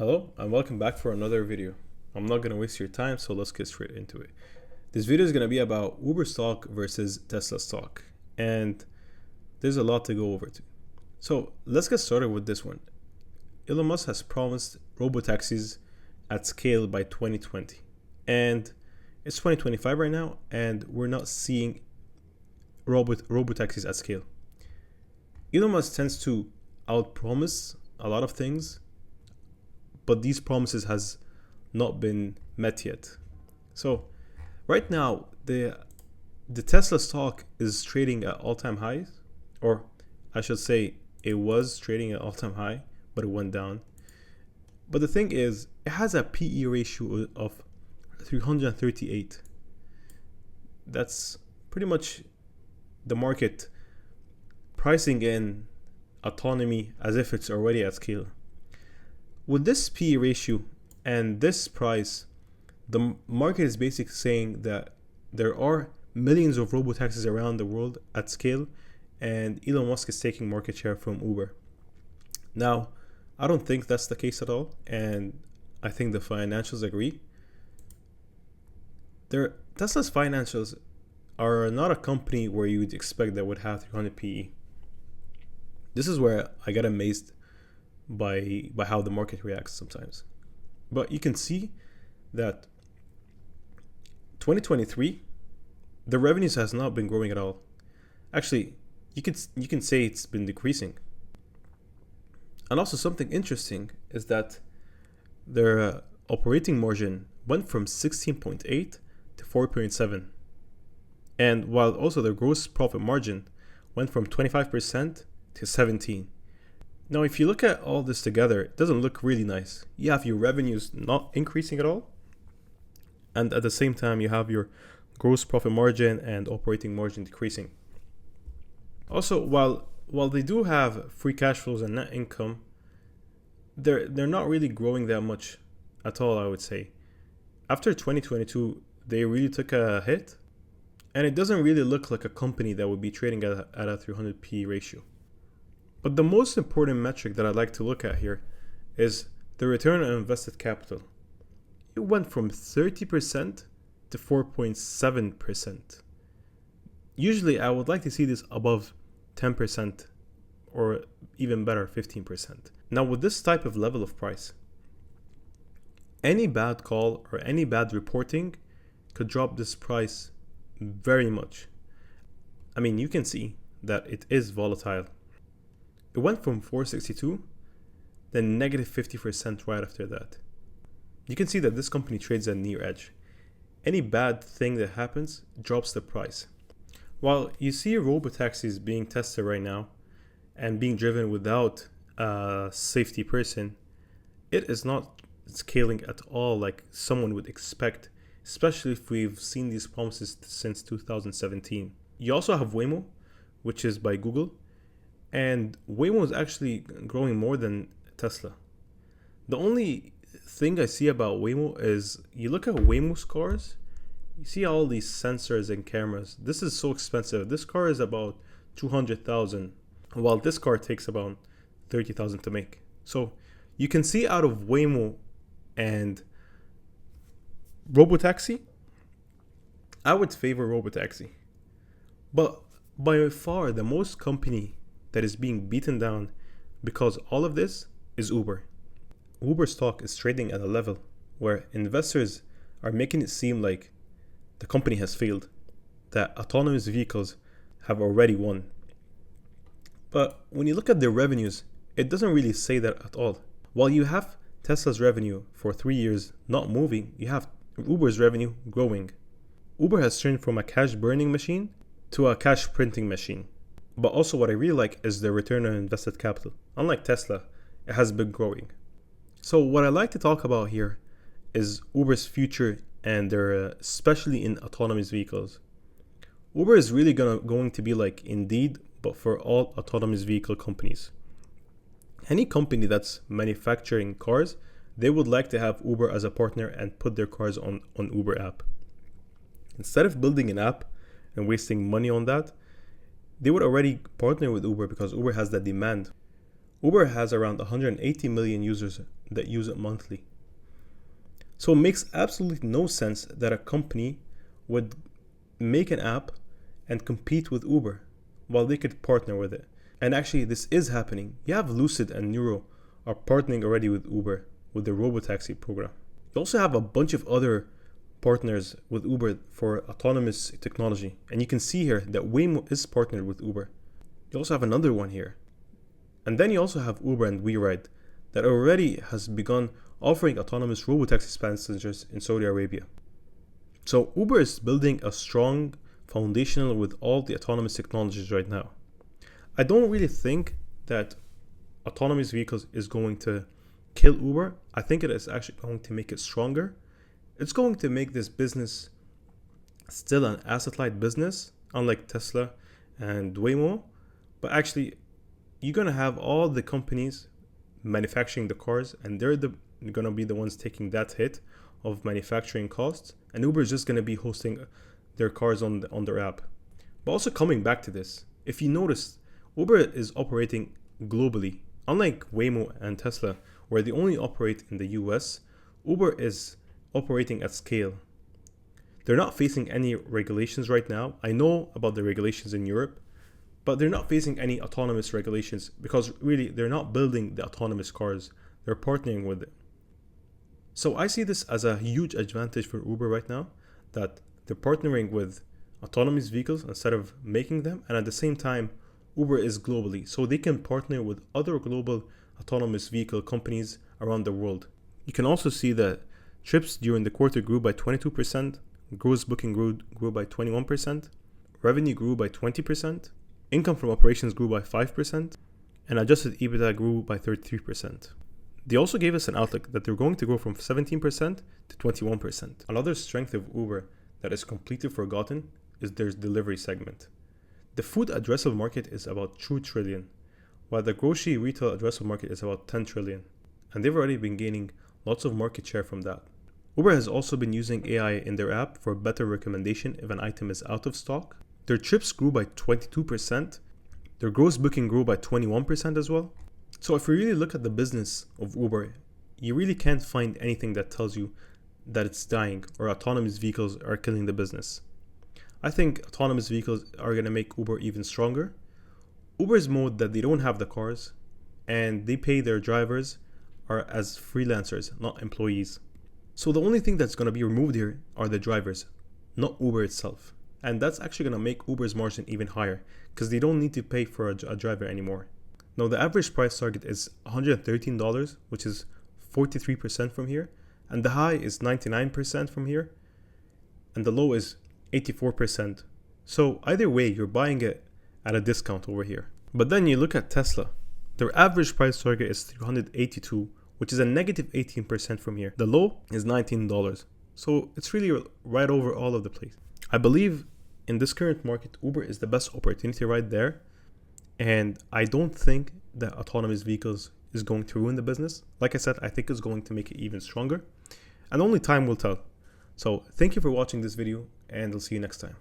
Hello and welcome back for another video. I'm not going to waste your time, so let's get straight into it. This video is going to be about Uber stock versus Tesla stock, and there's a lot to go over to. So let's get started with this one. Elon Musk has promised robotaxis at scale by 2020, and it's 2025 right now, and we're not seeing robotaxis at scale. Elon Musk tends to outpromise a lot of things, but these promises has not been met yet. So right now the Tesla stock is trading at all-time highs, or I should say it was trading at all-time high, but it went down. But the thing is, it has a PE ratio of 338. That's pretty much the market pricing in autonomy as if it's already at scale. With this PE ratio and this price, the market is basically saying that there are millions of robotaxis around the world at scale, and Elon Musk is taking market share from Uber. Now, I don't think that's the case at all, and I think the financials agree. Tesla's financials are not a company where you would expect that would have 300 PE. This is where I get amazed by how the market reacts sometimes. But you can see that 2023, the revenues has not been growing at all. Actually, you can say it's been decreasing. And also something interesting is that their operating margin went from 16.8 to 4.7. And while also their gross profit margin went from 25% to 17%. Now, if you look at all this together, it doesn't look really nice. You have your revenues not increasing at all, and at the same time, you have your gross profit margin and operating margin decreasing. Also, while they do have free cash flows and net income, they're not really growing that much at all, I would say. After 2022, they really took a hit, and it doesn't really look like a company that would be trading at a 300 P ratio. But the most important metric that I'd like to look at here is the return on invested capital. It went from 30% to 4.7%. Usually I would like to see this above 10% or even better, 15%. Now with this type of level of price, any bad call or any bad reporting could drop this price very much. I mean, you can see that it is volatile. It went from 462, then negative 50% right after that. You can see that this company trades at near edge. Any bad thing that happens drops the price. While you see robotaxis being tested right now and being driven without a safety person, it is not scaling at all like someone would expect, especially if we've seen these promises since 2017. You also have Waymo, which is by Google. And Waymo is actually growing more than Tesla. The only thing I see about Waymo is you look at Waymo's cars, you see all these sensors and cameras. This is so expensive. This car is about 200,000, while this car takes about 30,000 to make. So you can see out of Waymo and robotaxi, I would favor robotaxi. But by far the most company that is being beaten down because all of this is Uber. Uber stock is trading at a level where investors are making it seem like the company has failed, that autonomous vehicles have already won. But when you look at their revenues, it doesn't really say that at all. While you have Tesla's revenue for 3 years not moving, you have Uber's revenue growing. Uber has turned from a cash burning machine to a cash printing machine. But also what I really like is the return on invested capital. Unlike Tesla, it has been growing. So what I like to talk about here is Uber's future and their especially in autonomous vehicles. Uber is really going to be like Indeed, but for all autonomous vehicle companies. Any company that's manufacturing cars, they would like to have Uber as a partner and put their cars on Uber app. Instead of building an app and wasting money on that, they would already partner with Uber because Uber has that demand. Uber has around 180 million users that use it monthly. So it makes absolutely no sense that a company would make an app and compete with Uber while they could partner with it. And actually, this is happening. You have Lucid and Neuro are partnering already with Uber with the robotaxi program. You also have a bunch of other partners with Uber for autonomous technology. And you can see here that Waymo is partnered with Uber. You also have another one here. And then you also have Uber and WeRide that already has begun offering autonomous robotaxi passengers in Saudi Arabia. So Uber is building a strong foundational with all the autonomous technologies right now. I don't really think that autonomous vehicles is going to kill Uber. I think it is actually going to make it stronger. It's going to make this business still an asset-light business, unlike Tesla and Waymo. But actually, you're going to have all the companies manufacturing the cars, and they're going to be the ones taking that hit of manufacturing costs. And Uber is just going to be hosting their cars on their app. But also coming back to this, if you notice, Uber is operating globally. Unlike Waymo and Tesla, where they only operate in the US, Uber is operating at scale. They're not facing any regulations right now. I know about the regulations in Europe, but they're not facing any autonomous regulations because really they're not building the autonomous cars. They're partnering with it. So I see this as a huge advantage for Uber right now, that they're partnering with autonomous vehicles instead of making them. And at the same time, Uber is globally, so they can partner with other global autonomous vehicle companies around the world. You can also see that trips during the quarter grew by 22%, gross booking grew by 21%, revenue grew by 20%, income from operations grew by 5%, and adjusted EBITDA grew by 33%. They also gave us an outlook that they're going to grow from 17% to 21%. Another strength of Uber that is completely forgotten is their delivery segment. The food addressable market is about 2 trillion, while the grocery retail addressable market is about 10 trillion. And they've already been gaining lots of market share from that. Uber has also been using AI in their app for better recommendation if an item is out of stock. Their trips grew by 22%. Their gross booking grew by 21% as well. So if you really look at the business of Uber, you really can't find anything that tells you that it's dying or autonomous vehicles are killing the business. I think autonomous vehicles are going to make Uber even stronger. Uber's mode that they don't have the cars and they pay their drivers are as freelancers, not employees. So the only thing that's going to be removed here are the drivers, not Uber itself. And that's actually going to make Uber's margin even higher because they don't need to pay for a driver anymore. Now the average price target is $113, which is 43% from here. And the high is 99% from here. And the low is 84%. So either way, you're buying it at a discount over here. But then you look at Tesla. Their average price target is $382, which is a negative 18% from here. The low is $19. So it's really right over all of the place. I believe in this current market, Uber is the best opportunity right there. And I don't think that autonomous vehicles is going to ruin the business. Like I said, I think it's going to make it even stronger. And only time will tell. So thank you for watching this video, and I'll see you next time.